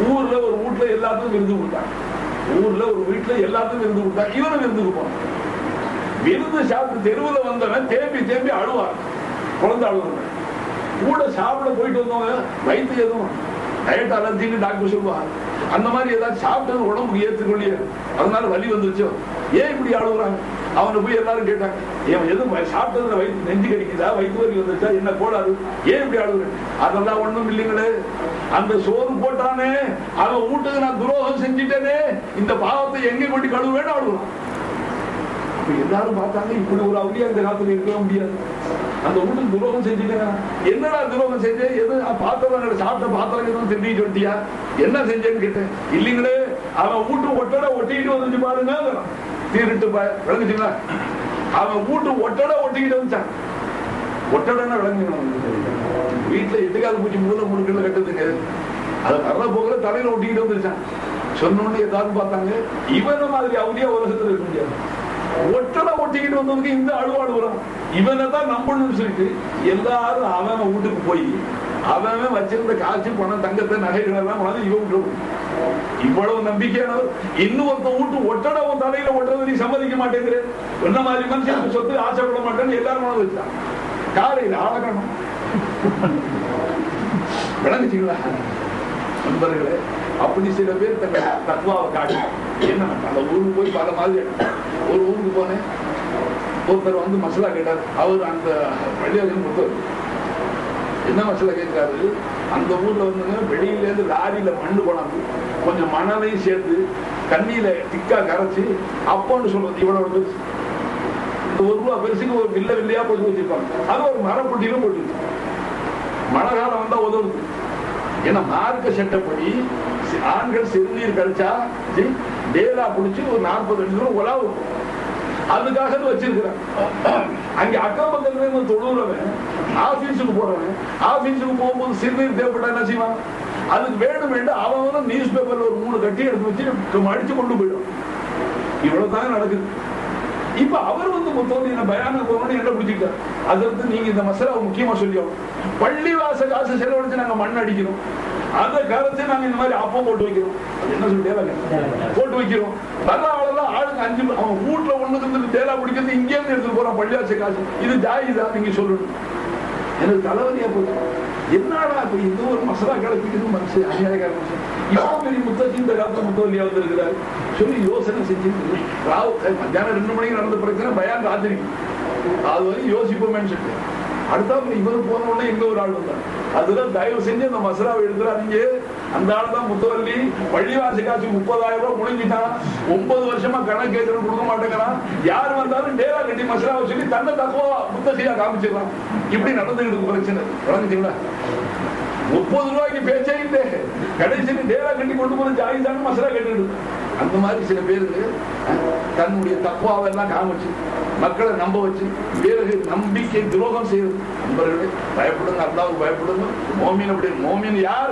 Speaker 1: ஊர்ல ஒரு வீட்டுல எல்லாத்துக்கும் விருந்து கொடுத்தாங்க. ஊர்ல ஒரு வீட்டுல எல்லாத்துக்கும் விருந்து கொடுத்தாங்க. இவனும் விருந்துக்கு போனான். விருந்து சாப்பிட்டு தெருவுல வந்தவன் தேம்பி தேம்பி அழுவான். குழந்தை அழுவாங்க. கூட சாப்பிட போயிட்டு வந்தவங்க வயிற்று எதுவும் டயட் அலர்ஜின்னு டாக்டர் சொல்லுவாங்க. அந்த மாதிரி ஏதாவது சாப்பிட்டது உடம்புக்கு ஏற்றுக்கொள்ளியே, அதனால வலி வந்துருச்சோ, ஏன் இப்படி அழுகுறாங்க? அவனை போய் எல்லாரும் கேட்டாங்க, ஏன் எதுவும் சாப்பிட்டதுல வயிற்று நெஞ்சு கடிக்குதா, வயிற்று வலி வந்துருச்சா, என்ன கோளாறு, ஏன் இப்படி அழுகுறேன்? அதெல்லாம் ஒண்ணும் இல்லைங்களே, அந்த சோறு போட்டானே அவன் வீட்டுக்கு நான் துரோகம் செஞ்சுட்டேனே, இந்த பாவத்தை எங்க கொண்டு கழுவேன்னு அழுகுறான். எல்லாரும் பார்த்தாங்க, இப்படி ஒரு அவளியா இந்த காலத்துல இருக்கவே முடியாது. அந்த வீட்டுக்கு துரோகம் செஞ்சுட்டேன். என்னடா துரோகம் செஞ்சேன்? எது பாத்திரம் சாப்பிட்ட பாத்திரம் எதுவும் திண்டிட்டு வந்துட்டியா? என்ன செஞ்சேன்னு கேட்டேன். இல்லைங்களே, அவன் வீட்டு ஒட்டடை ஒட்டிக்கிட்டு வந்து பாருங்க, தீருட்டு விளங்குச்சுங்களா? அவன் வீட்டு ஒட்டடை ஒட்டிக்கிட்டு வந்துச்சான். ஒட்டடைன்னா விளங்குங்க, வீட்டுல எட்டுக்காது பூச்சி முதல்ல முழுக்கல கட்டுதுங்க, அதை வர்ற போகல தலையில ஒட்டிக்கிட்டு வந்துருச்சான். சொன்னோன்னு எல்லாரும் பார்த்தாங்க, இவன மாதிரி அவளியா உலகத்துல இருக்க முடியாது. ஒட்டடை ஒட்டிக்கிட்டு வந்தவங்க இந்த அழுவாடுறான். இவனை தான் நம்பணும்னு சொல்லிட்டு எல்லாரும் அவன் வீட்டுக்கு போய் அவன் வச்சிருந்த காட்சி பணம் தங்கத்தை நகைகள் எல்லாம் இவன் விட்டு இவ்வளவு நம்பிக்கையானவர். இன்னொருத்த வீட்டு ஒட்டடை உன் தலையில ஒட்டுறது நீ சம்மதிக்க மாட்டேங்கிற, என்ன மாதிரி மனுஷனுக்கு சொத்து ஆசைப்பட மாட்டேன்னு எல்லாரும் மனம் வச்சான். காலையில் ஆளக்கணும். விளங்குச்சிங்களா நண்பர்களே? அப்படி சில பேர் தங்க தத்வாவை காட்டு. என்ன அந்த ஊருக்கு போய் பல மாதிரி ஒரு ஊருக்கு போனேன். ஒருத்தர் வந்து மசாலா கேட்டார். அவர் அந்த பள்ளியாளர் கொடுத்தார். என்ன மசாலா கேட்கிறாரு? அந்த ஊர்ல வந்துங்க வெளியில இருந்து லாரியில மண்ணு கொண்டாந்து கொஞ்சம் மணலையும் சேர்த்து தண்ணியில திக்கா கரைச்சி அப்போன்னு சொல்றது இவ்வளவு பெருசு, இந்த ₹1 பெருசுக்கு ஒரு வில்லையா போட்டு வச்சிருப்பாங்க. அது ஒரு மரப்பொட்டியிலும் போட்டு மழை காலம் வந்தா உதவுது. ஏன்னா மார்க்க சட்டப்படி ஆண்கள் சிறுநீர் கழிச்சா டேலா பிடிச்சி ஒரு 40 நிமிஷம் உலாவும். அதுக்காக வச்சிருக்கிறாங்க. அங்க அக்கம் பக்கத்துல தொழுறவன் ஆபீஸுக்கு போறவன் ஆபீஸுக்கு போகும்போது சிறுநீர் தேவைப்பட்டா என்ன செய்வான்? அதுக்கு வேணும் வேண்டும் அவன் நியூஸ் பேப்பர்ல ஒரு 3 கட்டி எடுத்து வச்சு அடிச்சு கொண்டு போயிடும். இவ்வளவுதான் நடக்குது. இப்ப அவர் முத்தோடு பயானுக்கு போகணும்னு என்ன பிடிச்சிக்கிட்டார். அதற்கு நீங்க இந்த மசாலா முக்கியமா சொல்லியோம். பள்ளிவாச காசு செலவழிச்சு நாங்க மண் அடிக்கிறோம், அந்த காலத்தை நாங்க இந்த மாதிரி அப்பம் போட்டு வைக்கிறோம். என்ன சொல்லிட்டே போட்டு வைக்கிறோம். வரலாம் ஆளுங்க 5 அவன் வீட்டுல ஒண்ணுக்கு தேலா பிடிக்கிறது இங்கே இருந்து எடுத்துட்டு போறான் பள்ளிவாச காசு. இது ஜாயிதா? நீங்க சொல்லணும். எனக்கு தலைவலியா போச்சு. என்னடா இப்ப இந்த ஒரு மசாலா கிளப்பிக்கிறது மனசு அநியாயக்கார மனுஷன். இவ்வளவு பெரிய முத்தச்சி இந்த காலத்துல முத்தவல்லியா வந்திருக்கிறாரு சொல்லி யோசனை செஞ்சு மத்தியானம் 2 மணிக்கு நடந்த பிரச்சனை பயான் ராத்திரி அது வரைக்கும் யோசிப்போமேன்னு சொல்லி அடுத்தாப்புல இவர் போன உடனே எங்க ஒரு ஆள் வந்தார். அதுதான் தயவு செஞ்சு அந்த மசாலாவை எடுத்துறாதீங்க. அந்த ஆள் தான் முத்தவல்லி. பள்ளிவாசி காசு 30,000 ரூபாய் முடிஞ்சிட்டான். 9 வருஷமா கணக்கு கேட்கணும் கொடுக்க மாட்டேங்கிறான். யார் வந்தாலும் டேரா கட்டி மசாலாவை சொல்லி தன்னை தக்குவா முத்தசையா காமிச்சிடலாம். இப்படி நடந்துகிட்டு பிரச்சனை. வழங்குச்சிங்களா? 30 ரூபாய்க்கு பேச்சே இல்லை. கடைசி டேரா கட்டி கொண்டு போது ஜாயிதான்னு மசாலா கேட்டுக்கிட்டு. அந்த மாதிரி சில பேருக்கு தன்னுடைய தக்குவாவெல்லாம் காமிச்சு மக்களை நம்ப வச்சு பிறகு நம்பிக்கை துரோகம் செய்வது. நண்பர்களே பயப்படுங்க, அல்லாஹ்வுக்கு பயப்படுங்க. மோமின் அப்படி மோமின் யார்?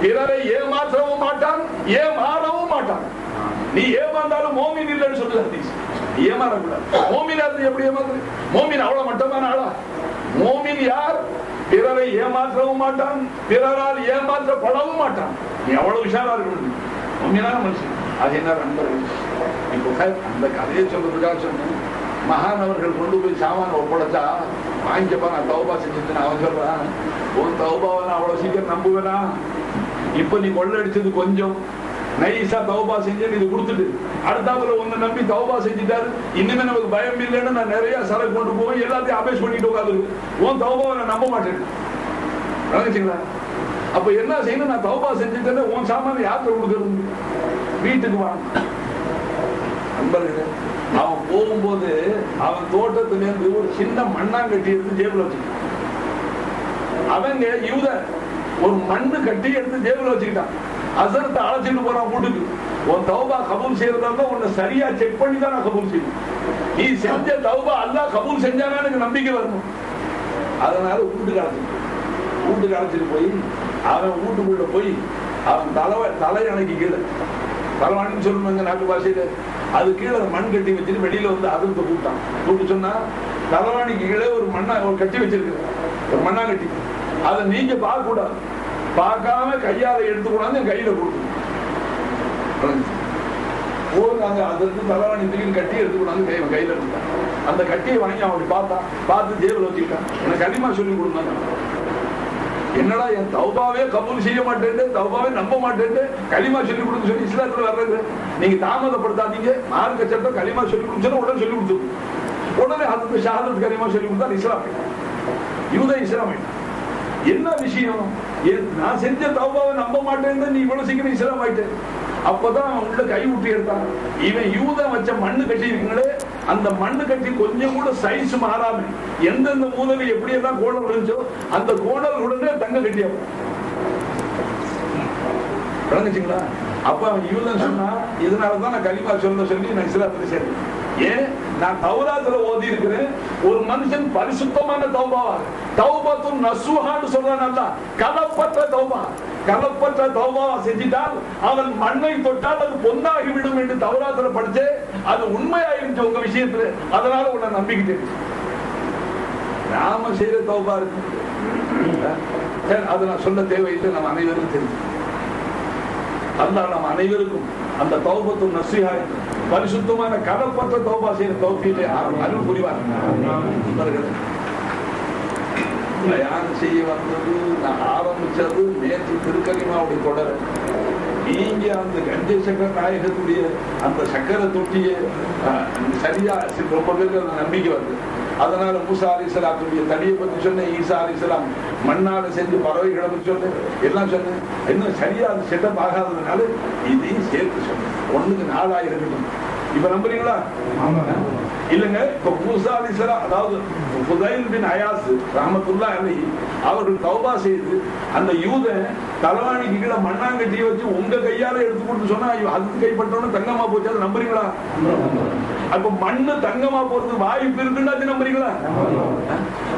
Speaker 1: பிறரை ஏமாற்றவும் மாட்டான், ஏமாறவும் மாட்டான். நீ ஏமாந்தாலும் மோமின் இல்லைன்னு சொல்லுது ஹதீஸ். ஏமாறக்கூடாது. மோமினா எப்படி ஏமாறு? மோமின் அவ்வளவு மட்டமான ஆளா? மோமின் யார்? பிறரை ஏமாற்றவும் மாட்டான், பிறரால் ஏமாற்றப்படவும் மாட்டான். நீ அவ்வளவு விஷயமா இருக்கணும். மோமினான மனுஷன். அது என்ன நண்பர்கள்? இப்போ அந்த கதையை சொல்றதுக்காக சொன்னேன். மகானவர்கள் கொண்டு போய் சாமான ஒப்படைச்சா வாங்கிக்கப்பா நான் தௌபா செஞ்சுட்டு அவன் சொல்றான், உன் தௌபாவை நான் அவ்வளவு சீக்கிரம் நம்புவேனா? இப்ப நீ கொள்ளடிச்சது கொஞ்சம், நைசா தௌபா செஞ்சு இது கொடுத்துட்டு அடுத்தாப்புல உன்னை நம்பி தௌபா செஞ்சுட்டாரு, இனிமே நமக்கு பயம் இல்லைன்னு நான் நிறைய சரக்கு கொண்டு போய் எல்லாத்தையும் அபேஸ் பண்ணிட்டு உட்காந்து உன் தௌபாவை நான் நம்ப மாட்டேன். விளங்குச்சிங்களா? அப்ப என்ன செய்யணும்? நான் தௌபா செஞ்சுட்டேன்னு உன் சாமான யாத்திரை கொடுக்கறது? வீட்டுக்கு வாங்க. நண்பர்களே அவன் போகும்போது அவன் தோட்டத்திலிருந்து ஒரு சின்ன மண்ணாங்கட்டி எடுத்து ஜேபில் வச்சுக்கிட்டான். அவங்க யூத ஒரு மண்ணு கட்டி எடுத்து ஜேபில் வச்சுக்கிட்டான். அசரத்தை அழைச்சிட்டு போறான் வீட்டுக்கு. உன் தௌபா கபூல் செய்யறதா உன்னை சரியா செக் பண்ணி தான் நான் கபூல் செய்யணும். நீ செஞ்ச தௌபா அல்லாஹ் கபூல் செஞ்சானா எனக்கு நம்பிக்கை வரணும். அதனால வீட்டுக்கு அழைச்சிட்டு போய் அவன் வீட்டுக்குள்ள போய் அவன் தலையணைக்கு கீழே தலைவாணின்னு சொல்லுவாங்க நாட்டு பாஷையில, அது கீழே மண் கட்டி வச்சுட்டு வெளியில வந்து அதிர்ந்து கூப்பிட்டு சொன்னா, தலைவாணிக்கு கீழே ஒரு கட்டி வச்சிருக்கு, ஒரு மண்ணா கட்டி, அதை நீங்க பார்க்க கூடாது, பார்க்காம கையால எடுத்து கூடாது என் கையில கொடுக்கணும். நாங்க அதிர்ந்து தலைவாணி தூக்கி கட்டி எடுத்து கூடாது கையில எடுத்துட்டான். அந்த கட்டியை வாங்கி அவன் பார்த்து ஜேபில் வச்சுக்கிட்டான். எனக்கு களிமா சொல்லி கொடுத்தாங்க. என்னடா என் தௌபாவே கபூல் செய்ய மாட்டேன், தௌபாவே நம்ப மாட்டேன், களிமா சொல்லி கொடுத்து சொல்லி இஸ்லாத்துல வர்றது நீங்க தாமதப்படுத்தாதீங்க. மார்க்க சட்டம் களிமா சொல்லி கொடுத்தா உடனே சொல்லி கொடுத்து உடனே அதுக்கு ஷஹாதத் களிமா சொல்லி கொடுத்தா இஸ்லாம் யூத இஸ்லாம். என்ன விஷயம்? நான் செஞ்ச தௌபாவை நம்ப மாட்டேன்னு நீ இவ்வளவு சீக்கிரம் இஸ்லாம் ஆயிட்டேன். அப்பதான் அவன் உள்ள கை விட்டு எடுத்தான். இவன் யூதம் வச்ச மண்ணு கட்டி இருக்குங்களே, அந்த மண்ணு கட்டி கொஞ்சம் கூட சைஸ் மாறாம எந்தெந்த மூலையில எப்படி எல்லாம் கோணல் இருந்துச்சோ அந்த கோணல் உடனே தங்க கட்டியா விளங்குச்சுங்களா? அப்ப அவன் யூதன் சொன்னா, இதனாலதான் நான் கலிமா சொல்லி நான் இஸ்லாத்துல சேர்ந்தேன். ஏன்? நான் தௌராத்துல ஓதி இருக்கிறேன். ஒரு மனுஷன் பரிசுத்தமான தௌபாவா, தௌபத்துன் நசுஹான்னு சொல்றான், கலப்பற்ற தௌபா, கலப்பற்ற தௌபாவா செஞ்சிட்டால் அவன் மண்ணை தொட்டால் அது பொன்னாகி விடும் என்று தௌராத்துல படிச்சு அது உண்மையாயிருச்சு உங்க விஷயத்துல. அதனால உன்னை நம்பிக்கிட்டேன். நாம செய்யற தௌபா இருக்கு, அது நான் சொல்ல தேவையில்லை, நம்ம அனைவருக்கும் தெரியும். அல்லாஹ் நம்ம அனைவருக்கும் அந்த தௌபத்துன் நஸீஹா பரிசுத்தமான கலப்பற்ற தௌபா செய்யற தௌஃபீகை அருள் புரிவார். பயான் செய்ய வந்தது நான் ஆரம்பிச்சது நேற்று திருக்கலிமாவுடைய தொடர். நீங்க அந்த கஞ்சை சக்கர நாயகத்துடைய அந்த சக்கர தொட்டிய சரியா ரொம்ப பேருக்கு அந்த நம்பிக்கை வருது. அதனால மூசா அலைஹிஸ்ஸலாத்துடைய தடியை பத்தி சொன்னேன், ஈசா அலைஹிஸ்ஸலாம் மண்ணால செஞ்சு பறவைகளை பத்தி சொன்னேன், எல்லாம் சொன்னேன். இன்னும் சரியா அது செட்டப் ஆகாததுனால இதையும் சேர்த்து சொன்னேன். 1க்கு 4 இருக்கட்டும். இப்ப நம்புறீங்களா? இல்லங்க, இப்ப மூசா அலைஹிஸ்ஸலாம், அதாவது ஃபுதைல் பின் அயாஸ் ரஹ்மத்துல்லாஹி அலைஹி அவர்கள் தௌபா செய்து அந்த யூதன் தலைவாணிக்கு கீழே மண்ணாங்கட்டியை வச்சு உங்க கையால எடுத்து கொடுத்து சொன்னா அதுக்கு கைப்பற்றோன்னு தங்கமா போச்சு. அதை நம்புறீங்களா? அப்ப மண்ணு தங்கமா போறது வாய்ப்பு இருக்குன்னா அது நம்புறீங்களா?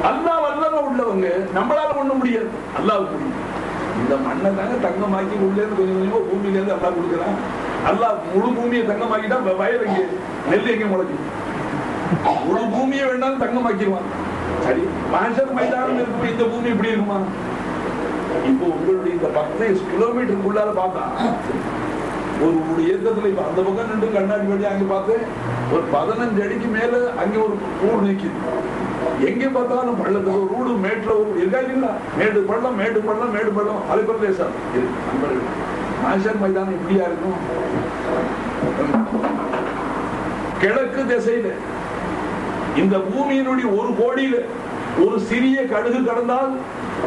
Speaker 1: அல்லாஹ் வல்லமை உள்ளவங்க, நம்மளால பண்ண முடியாது, அல்லாஹ்வுக்கு முடியும். இந்த மண்ணை தாங்க தங்கமாக்கி உள்ள இருந்து கொஞ்சம் கொஞ்சமா பூமியில இருந்து அல்லாஹ் கொடுக்குறான். அல்லாஹ் முழு பூமியை தங்கமாக்கிட்டா வயல் எங்க, நெல் எங்க முளைக்கும்? முழு பூமியை வேண்டாம் தங்கமாக்கிடுவான். சரி, மஹ்ஷர் மைதானம் இருக்கும், இந்த பூமி இப்படி இருக்குமா? இப்போ உங்களுடைய இந்த 15 கிலோமீட்டருக்குள்ளால பார்த்தா ஒரு இயக்கத்துல இப்ப அந்த பக்கம் நின்று கண்ணாடி வழியா அங்க பார்த்து ஒரு 15 அடிக்கு மேல அங்க ஒரு ஊடு நிக்குது. எங்க பார்த்தாலும் பள்ளத்துல ஒரு ஊடு, மேட்டுல ஒரு இருக்கா இல்லைங்களா? மேடு பள்ளம், மேடு பள்ளம், மேடு பள்ளம், அலைப்பிரதேசம் இருக்கு. மஹ்ஷர் மைதானம் இப்படியா இருக்கும்? கிழக்கு திசையில இந்த பூமியினுடைய 1 கோடியில ஒரு சிறிய கடுகு கடந்தால்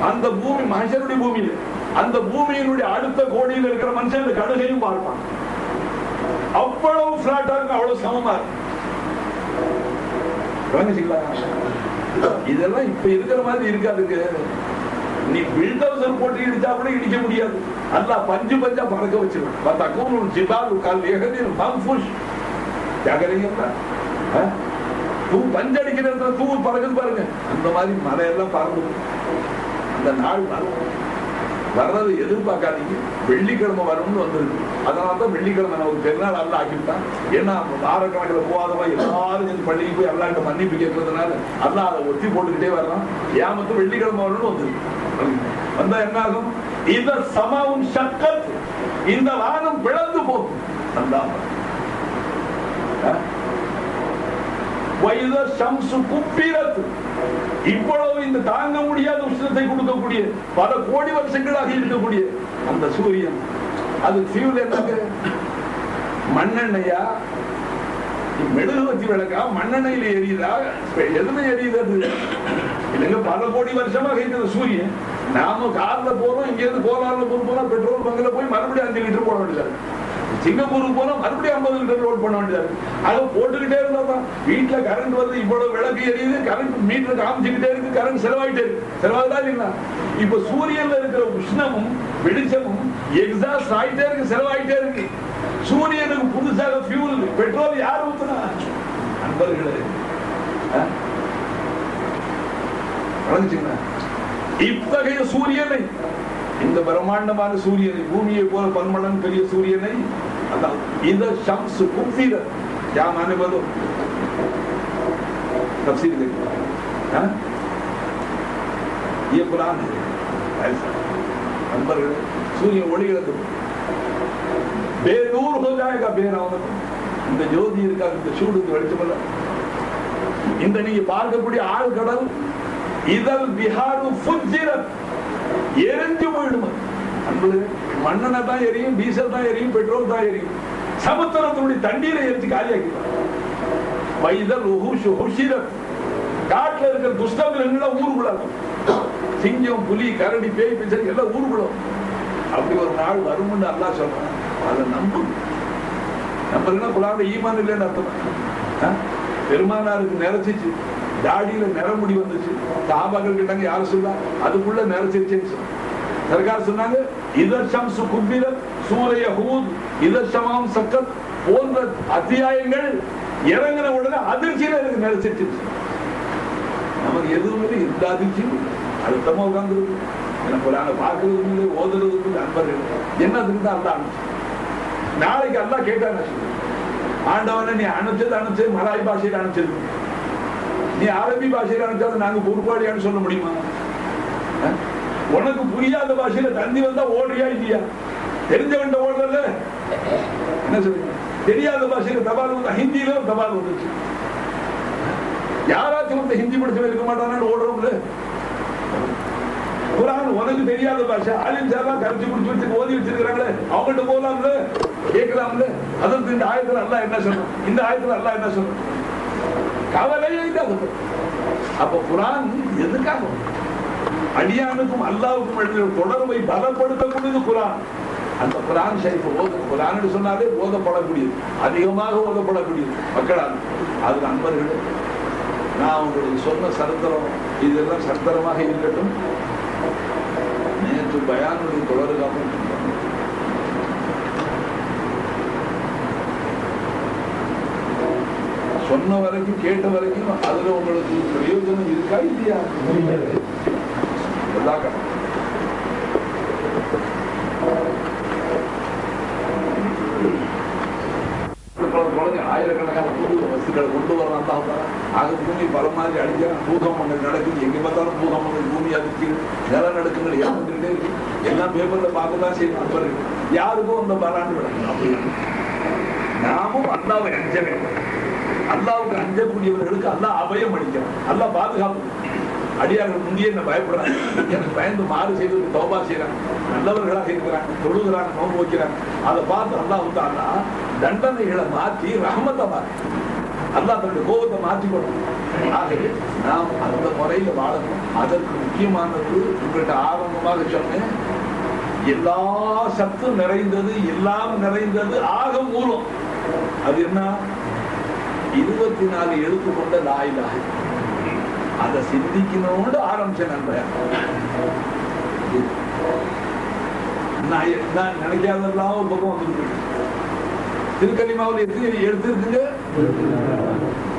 Speaker 1: அந்த பூமி மனுஷனுடைய பூமியில, அந்த பூமியினுடைய அடுத்த கோடியில் இருக்கிற மனுஷன் அந்த கடுகையும் பார்ப்பான். அவ்வளவு பிளாட்டா இருக்கும், அவ்வளவு சமமா இருக்கும். இதெல்லாம் இப்ப இருக்கிற மாதிரி இருக்காதுங்க. நீ பில்டவுசர் போட்டு இடிச்சா கூட இடிக்க முடியாது. அல்லாஹ் பஞ்சு பஞ்சா பறக்க வச்சிருவான். பத்தக்கூன் ஜிபால் கால் ஏகதின் மன்ஃபுஷ் ஜாகரிங்கா பஞ்சு அடிக்கிற இடத்துல தூள் பறக்குது பாருங்க. அந்த மாதிரி மலையெல்லாம் பறந்து அந்த நாள் வர்றது எதிர்பார்க்காதீங்க. வெள்ளிக்கிழமை வரும்னு வந்துருக்கு. அதனாலதான் வெள்ளிக்கிழமை நமக்கு பெருநாள் அல்லாஹ் ஆக்கிவிட்டான். ஏன்னா வாரக்கணக்கில் போகாதவா எல்லாரும் பள்ளிக்கு போய் அல்லாஹ்கிட்ட மன்னிப்பு கேட்கறதுனால அல்லாஹ் அதை ஒத்தி போட்டுக்கிட்டே வர்றான். ஏமத்து வெள்ளிக்கிழமை வரணும்னு வந்துருக்கு. வந்தா என்ன ஆகும்? இந்த சமாவும் சக்கத், இந்த வானம் பிளந்து போகும். இவ்வளவு இந்த தாங்க முடியாத உஷ்ணத்தை கொடுக்கக்கூடிய பல கோடி வருஷங்களாக இருக்கக்கூடிய அந்த சூரியன், அது ஃபியூல் என்னங்க? மண்ணெண்ணையா, மெழுகுவத்தி விளக்கா, மண்ணெண்ணையில எரியுதா, எதுல எரியுது? இல்லைங்க, பல கோடி வருஷமாக இருக்கிற சூரியன். நாம கார்ல போறோம், இங்க இருந்து கோலார்ல போறோம், பெட்ரோல் பங்குல போய் மறுபடியும் 5 லிட்டர் போட வேண்டியது. சிங்கப்பூருக்கு போனா மறுபடியும் 50 லிட்டர் லோட் பண்ண வேண்டியது. அதை போட்டுக்கிட்டே இருந்தா வீட்டுல கரண்ட் வருது, இவ்வளவு விளக்கு எரியுது, கரண்ட் மீட்டர் காமிச்சுக்கிட்டே இருக்கு, கரண்ட் செலவாயிட்டே இருக்கு. செலவாகுதா இல்லைங்களா? இப்ப சூரியன்ல இருக்கிற உஷ்ணமும் வெளிச்சமும் எக்ஸாஸ்ட் ஆயிட்டே இருக்கு, செலவாயிட்டே இருக்கு. சூரியனுக்கு புதுசாக ஃபியூல் பெட்ரோல் யார் ஊத்துனா? நண்பர்களே, இத்தகைய சூரியனை, இந்த பிரம்மாண்டமான சூரியனை, பூமியை போல பன்மடங்கு பெரிய சூரியனை, இந்த ஷம்ஸ் குப்தீர क्या माने बोलो तफसीर देखो, ये कुरान है ऐसा। நண்பர்களே, சூரியன் ஒளி இழந்து बेनूर हो जाएगा, बेरौनक. இந்த ஜோதி இருக்காது, இந்த சூடுக்கு வெளிச்சமல்ல. இந்த நீங்க பார்க்கக்கூடிய ஆழ்கடல், இதல் பிஹாரு ஃபுஜ்ஜிரத், எரிஞ்சு போயிடும். மண்ணெண்ணெய் தான் எரியும், டீசல் தான் எரியும், பெட்ரோல் தான் எரியும். சமுத்திரத்தினுடைய தண்ணீரை எரிச்சு காலியாக்கிடுவாங்க. வைதல் உஹுஷு ஹுஷிரத், காட்டுல இருக்கிற துஷ்டமிருகங்கள் ஊருக்குள்ள, சிங்கம், புலி, கரடி, பேய், பிச்சை எல்லாம் ஊருக்குள்ள. அப்படி ஒரு நாள் வரும்னு அல்லாஹ் சொல்றான். அதை நம்புறீங்கன்னா குரான்ல ஈமான் இல்லைன்னு அர்த்தம். பெருமானாருக்கு நிறைச்சிச்சு, தாடியில நிறமுடி வந்துச்சு. சாபாக்கள் கிட்டாங்க, யாரும் சொல்ல அதுக்குள்ள நிறைச்சிருச்சுன்னு சொன்னாங்க. சர்க்கார் சொன்னாங்க, இதர் ஷம்சு குப்பிரத், சூரிய ஹூத், இதர் ஷமாம் சக்கத் போன்ற அத்தியாயங்கள் இறங்கின உடனே அதிர்ச்சியில எனக்கு நிறைச்சிருச்சு. நமக்கு எதுவுமே இந்த அதிர்ச்சியும் அழுத்தமா உட்கார்ந்துருக்கு. எனக்கு குரானை பார்க்கறதுக்கு இல்லை, ஓதுறதுக்கு இல்லை. அன்பர்கள் என்னதுக்கு தான் அல்லா அனுப்பிச்சு. நாளைக்கு அல்லா கேட்டான, ஆண்டவனை நீ அனுப்பிச்சது மலாய் பாஷையில் அனுப்பிச்சது, நீ அரபி பாஷையில் அனுப்பிச்சது நாங்க பொறுப்பாளியான்னு சொல்ல முடியுமா? உனக்கு புரியாத பாஷையில தந்தி வந்தா ஓடுறியா இல்லையா? தெரிஞ்சவன் ஓடுறல என்ன சொல்றீங்க? தெரியாத பாஷையில தபால் வந்தா, ஹிந்தியில தபால் வந்துச்சு. யாராச்சும் வந்து ஹிந்தி படிச்சவன் இருக்க மாட்டானு ஓடுறோம்ல. குரான் உனக்கு தெரியாத பாஷை, ஆலிம் சார்லாம் கரைச்சி குடிச்சு வச்சு ஓதி வச்சிருக்கிறாங்களே, அவங்கள்ட்ட போகலாம்ல, கேட்கலாம்ல. அதற்கு இந்த ஆயத்துல அல்லாஹ் என்ன சொல்றோம், இந்த ஆயத்துல அல்லாஹ் என்ன சொல்றோம்? கவலையே இல்லாத. அப்ப குரான் எதுக்காக? அடியானுக்கும் அல்லாவுக்கும் எழுதிய தொடர்பை பலப்படுத்தக்கூடியது குரான். அந்த குரான் ஷரீஃப் குரான் சொன்னாலே ஓதப்படக்கூடியது, அதிகமாக ஓதப்படக்கூடியது மக்களால். அது நண்பர்களே, நான் உங்களுக்கு சொன்ன சரித்திரம் இதெல்லாம் சரித்திரமாக இருக்கட்டும். நேற்று பயானுடைய தொடர்காக சொன்ன வரைக்கும், கேட்ட வரைக்கும் அதுல உங்களுக்கு பிரயோஜனம் இருக்கா இல்லையா? ஆயிரக்கணக்கான புது வசதிகளை கொண்டு வரலாம். ஆக பூமி பல மாதிரி அடிக்கிறான், பூகம்பங்கள் நடக்குது, எங்க பார்த்தாலும் பூகம்பங்கள், பூமி அதிர்ச்சி, நிலநடுக்கங்கள் ஏற்பட்டுக்கிட்டே இருக்கு. எல்லாம் பேப்பர்ல பார்க்கதான் செய்யணும். யாருக்கும் அந்த பலாண்டு விடணும். அப்படி நாமும் அல்லாவை அஞ்ச வேண்டும். அல்லாவுக்கு அஞ்சக்கூடியவர்களுக்கு அல்லாஹ் அபயம் அளிக்கிறான், அல்லாஹ் பாதுகாப்பு. அடியார்கள் முந்தைய என்ன பயப்படுறாங்க, எனக்கு பயந்து மாறு செய்து தௌபா செய்யறாங்க, நல்லவர்களாக இருக்கிறாங்க, தொழுகிறாங்க, நோன்பு வைக்கிறாங்க. அதை பார்த்து அல்லாஹ் விட்டாங்கன்னா தண்டனைகளை மாற்றி ரஹமத்தை மாற்றி அல்லாஹ் தன்னுடைய கோபத்தை மாற்றிக்கொள்ளணும். ஆகவே நாம் அந்த முறையில வாழணும். அதற்கு முக்கியமானது உங்கள்கிட்ட ஆரம்பமாக சொன்னேன், எல்லா சத்தும் நிறைந்தது, எல்லாம் நிறைந்தது, ஆக மூலம் அது என்ன? 24 எழுத்து கொண்ட லா இலாஹ இல்லல்லாஹ். அதை சிந்திக்கணும்னு ஆரம்பிச்சேன். நான் நினைக்காதெல்லாம் ஒரு பக்கம் வந்துருக்கு. திருக்கலிமாவில் எத்தனை எழுத்து இருக்குங்க?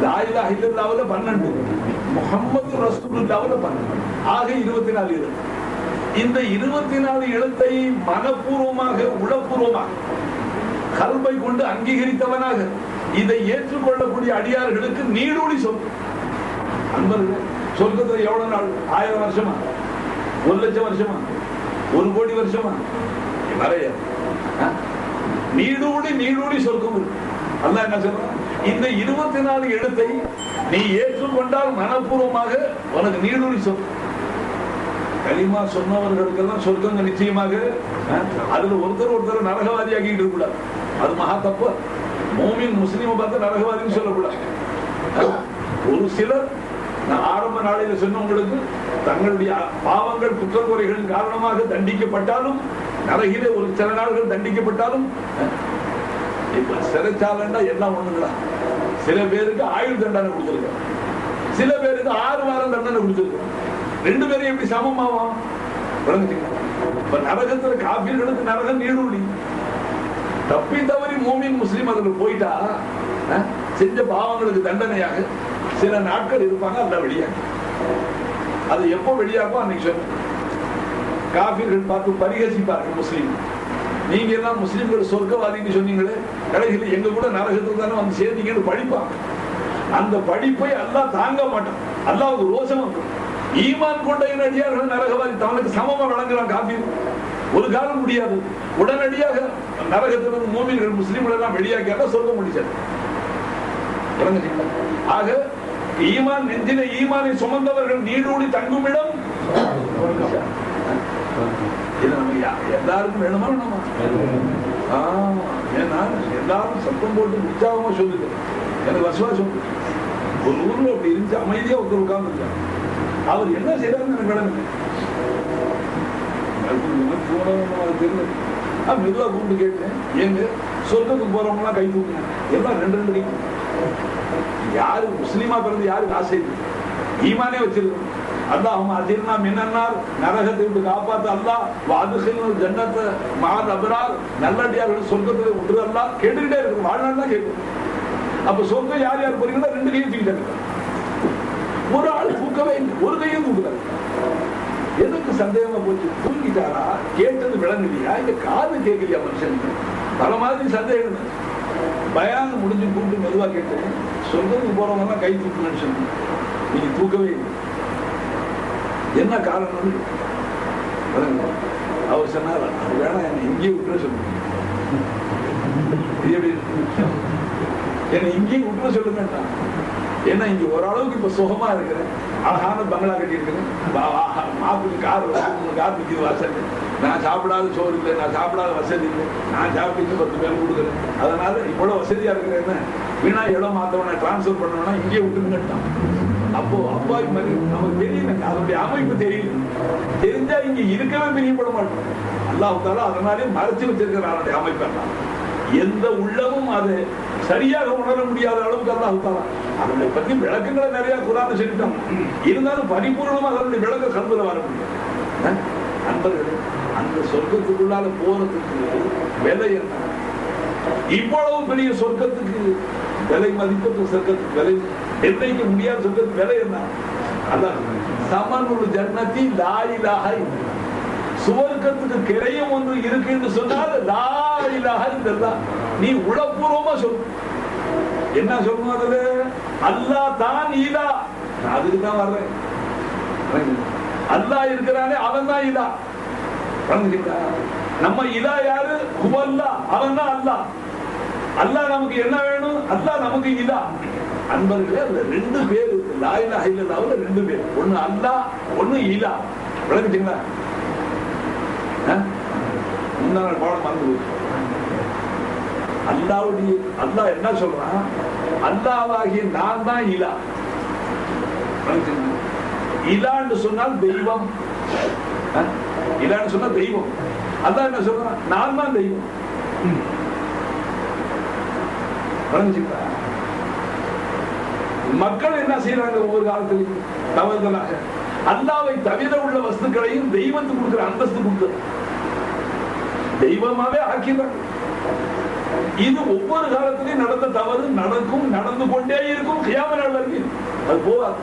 Speaker 1: லா இலாஹ இல்லல்லாஹ்ல 12, முஹம்மது ரசூலுல்லாஹ்ல 12, ஆக 24 எழுத்து. இந்த 24 எழுத்தை மனப்பூர்வமாக, உளப்பூர்வமாக, கல்வை கொண்டு அங்கீகரித்தவனாக இதை ஏற்றுக்கொள்ளக்கூடிய அடியார்களுக்கு நீடூழி சொல். அன்பர்கள், சொர்க்கத்தில் எவ்வளவு நாள்? 1000 வருஷமா, 1,00,000 வருஷமா, 1 கோடி வருஷமா? வரைய நீடூழி சொர்க்கம் இருக்கு. அல்லாஹ் என்ன சொல்றான்? இந்த 24 எழுத்தை நீ ஏற்றுக்கொண்டால் மனப்பூர்வமாக உனக்கு நீடூழி சொல். கலிமா சொன்னவர்களுக்கெல்லாம் சொர்க்கங்க நிச்சயமாக. அதுல ஒருத்தர் நரகவாதியாகிட்டு இருக்கக்கூடாது, அது மகா தப்பு. மோமின் முஸ்லீமை பார்த்து நரகவாதின்னு சொல்லக்கூடாது. ஒரு சிலர், நான் ஆரம்ப நாளையில சொன்னவங்களுக்கு, தங்களுடைய பாவங்கள், குற்றக்குறைகளின் காரணமாக தண்டிக்கப்பட்டாலும், நரகிலே ஒரு சில நாள்கள் தண்டிக்கப்பட்டாலும், இப்ப சிறைச்சாலைன்னா எல்லாம் ஒண்ணுங்களா? சில பேருக்கு ஆயுள் தண்டனை கொடுத்திருக்க, சில பேருக்கு 6 வாரம் தண்டனை கொடுத்திருக்க. 2 பேரும் எப்படி சமமாவும்? இப்ப நரகத்துல காபீர்களுக்கு நரகம் நீடூழி. தப்பி தவறி மூமின் முஸ்லிம் அதுல போயிட்டா செஞ்ச பாவங்களுக்கு தண்டனையாக சில நாட்கள் இருப்பாங்க. அதான் வெளியாக. அது எப்போ வெளியாகும் அன்னைக்கு சொன்ன காபீர்கள் பார்த்து பரிகசிப்பார்கள் முஸ்லீம். நீங்க எல்லாம் முஸ்லிம்கள் சொர்க்கவாதின்னு சொன்னீங்களே, கடைசியில் எங்க கூட நரகத்துக்கு தானே வந்து சேர்ந்தீங்கன்னு படிப்பாங்க. அந்த படிப்பை அல்லாஹ் தாங்க மாட்டான். அல்லாஹ்வுக்கு ரோஷம் வந்துடும். ஈமான் கொண்ட அடியார்கள் நரகவாதி தனக்கு சமமா வழங்குறான் காபீர். ஒரு காலம் முடியாது. உடனடியாக நரகத்திலிருந்து மூமின்கள் முஸ்லிம்கள் எல்லாம் வெளியாக்கியா சொர்க்கம் முடிச்சார். ஆக ஈமான் நெஞ்சில ஈமானை சுமந்தவர்கள் நீடூடி தங்குமிடம் எல்லாருக்கும் வேணுமா வேணுமா? ஏன்னா எல்லாரும் சத்தம் போட்டு உற்சாகமா சொல்லுது. எனக்கு வசுவாசம். ஒரு ஊர்ல அப்படி இருந்துச்சு, அமைதியா ஒருத்தர் உட்கார்ந்து அவர் என்ன செய்யறாருன்னு எனக்கு விளங்கு. தெரியல. மெதுவா கூப்பிட்டு கேட்டேன், எங்க சொர்க்கத்துக்கு போறவங்க எல்லாம் கை தூக்குங்க. எல்லாம் 2 கை. யாரு முஸ்லீமா பிறந்து யாருக்கு ஆசை ஈமானே வச்சிருக்கோம். அல்லாஹும்ம அஜிர்னா மினன்னார், நரகத்தை விட்டு காப்பாத்து அல்லாஹ், வஅத்கில்னா ஜன்னத மஅல் அப்ரார், நல்லடியார்கள் சொர்க்கத்துல விட்டு அல்லாஹ் கேட்டுக்கிட்டே இருக்கு. வாழ்நாள் தான் கேட்கும். அப்ப சொர்க்கம் யார் யார் போறீங்களோ 2 கையும் தூக்கிட்டாங்க. ஒரு ஆள் தூக்கவே இல்லை, ஒரு கையும் தூக்கல. எதுக்கு சந்தேகமா போச்சு? தூங்கிட்டாரா? கேட்டது விளங்கலையா? இந்த காது கேட்கலையா மனுஷனுக்கு? பல மாதிரி சந்தேகம். பயான் முடிஞ்சு கூப்பிட்டு மெதுவா கேட்டேன், சொர்க்கத்துக்கு போறவங்க எல்லாம் கை தூக்குன்னு சொன்னீங்க, நீங்க தூக்கவே இல்லை. என்ன காரணம்? அவர் சொன்னார், அது வேணாம், என்னை இங்கேயே விட்டுற சொல்லுங்க. என்னை இங்கேயே விட்டுற சொல்லுங்க. ஏன்னா இங்க ஓரளவுக்கு இப்ப சுகமா இருக்கிறேன். அழகான பங்களா கட்டி இருக்கிறேன். மாப்பிள்ளை கார் நிற்கிது வாசல். நான் சாப்பிடாத சோறு இல்லை, நான் சாப்பிடாத வசதி இல்லை. நான் சாப்பிட்டு 10 பேர் கொடுக்குறேன். அதனால இவ்வளவு வசதியா இருக்கிறேன். வீணா இடம் மாத்தவன டிரான்ஸ்பர் பண்ணணும்னா இங்கே விட்டுருங்கட்டான். அப்போ அப்பாவி மாதிரி நமக்கு தெரியல, அதனுடைய அமைப்பு தெரியல. தெரிஞ்சா இங்க இருக்கவே பிரியப்பட மாட்டோம். அல்லாஹ் தாலா அதனாலே மறைச்சு வச்சிருக்கிற அவனுடைய அமைப்பெல்லாம். எந்த உள்ளமும் அதை சரியாக உணர முடியாத அளவுக்கு அல்லாஹ் தாலா அதனை பற்றி விளக்கங்களை நிறைய குர்ஆன்ல சொல்லிட்டாங்க. இருந்தாலும் பரிபூர்ணமா அதனுடைய விளக்க கல்வில வர முடியும். நண்பர்களே, அந்த சொர்க்கத்துக்குள்ளால போறதுக்கு விலை என்ன? இவ்வளவு பெரிய சொர்க்கத்துக்கு விலை மதிப்பற்ற சொர்க்கத்துக்கு விலை நிர்ணயிக்க முடியாத சொர்க்கத்துக்கு விலை என்ன? அதான் சமனுல் ஜன்னதி லா இலாஹ இல்லல்லாஹ். சுவர்க்கத்துக்கு கிரையும் ஒன்று இருக்கு என்று சொன்னால் லா இலாஹ இல்லல்லாஹ். நீ உளப்பூர்வமா சொல்லு. என்ன சொல்லணும்? அதுல அல்லாஹ் தான் இலா. நான் அதுக்கு தான் வர்றேன். அல்லாஹ் இருக்கிறானே அவன் தான் இலா. நம்ம இலா யாரு? ஹுவல்லா, அவன் தான் அல்லாஹ். அல்லாஹ் நமக்கு என்ன வேணும்? அல்லாஹ் நமக்கு இலா. அன்பர்களே, அதுல 2 பேர் இருக்கு. லா இலாஹ இல்லல்லாஹ்ல 2 பேர். ஒன்னு அல்லாஹ், ஒன்னு இலா. விளங்கிட்டீங்களா? முன்னாள் பாடம் மறந்து அல்லாவுடைய அல்லாஹ் என்ன சொல்றான்? அல்லாஹ்வாகிய நான் தான் இலா. இலான்னு சொன்னால் தெய்வம். இலான்னு சொன்னா தெய்வம். அல்லாஹ் என்ன சொல்றான்? நான் தான் தெய்வம். மக்கள் என்ன செய்யறாங்க? ஒவ்வொரு காலத்திலையும் தவறுதலாக அல்லாஹ்வை தவிர உள்ள வஸ்துக்களையும் தெய்வத்துக்கு கொடுக்கிற அந்தஸ்து கொடுக்குற தெய்வமாவே ஆக்கிறாங்க. இது ஒவ்வொரு காலத்திலையும் நடந்த தவறு நடக்கும், நடந்து கொண்டே இருக்கும். கியாமத் நாள் வரைக்கும் அது போகாது.